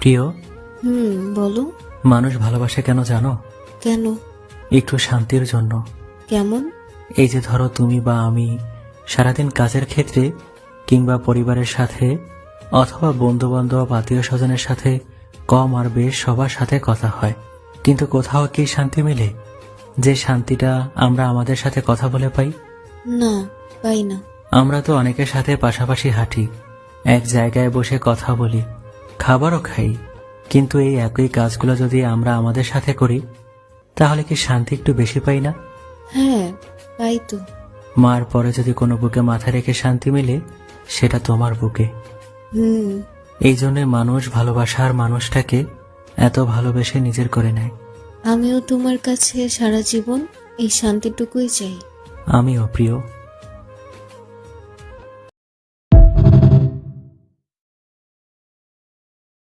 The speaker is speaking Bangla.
প্রিয়, বলো। মানুষ ভালোবাসে কেন জানো? কেন? একটু শান্তির জন্য। কেমন? এই যে ধরো তুমি বা আমি সারাদিন কাজের ক্ষেত্রে কিংবা পরিবারের সাথে অথবা বন্ধু বান্ধব আত্মীয় স্বজনের সাথে কম আর বেশ সবার সাথে কথা হয়, কিন্তু কোথাও কি শান্তি মেলে? যে শান্তিটা আমরা আমাদের সাথে কথা বলে পাই। না, পাই না। আমরা তো অনেকের সাথে পাশাপাশি হাঁটি, এক জায়গায় বসে কথা বলি, খাবারও খাই, কিন্তু এই একই কাজগুলো যদি আমরা আমাদের সাথে করি তাহলে কি শান্তি একটু বেশি পাই না? হ্যাঁ, পাই তো। মার পরে যদি কোনো বুকে মাথা রেখে শান্তি মেলে, সেটা তোমার বুকে। হুম এই জন্য মানুষ ভালোবাসার মানুষটাকে এত ভালোবেসে নিজের করে নেয়। আমিও তোমার কাছে সারা জীবন এই শান্তিটুকুই চাই। আমিও প্রিয়।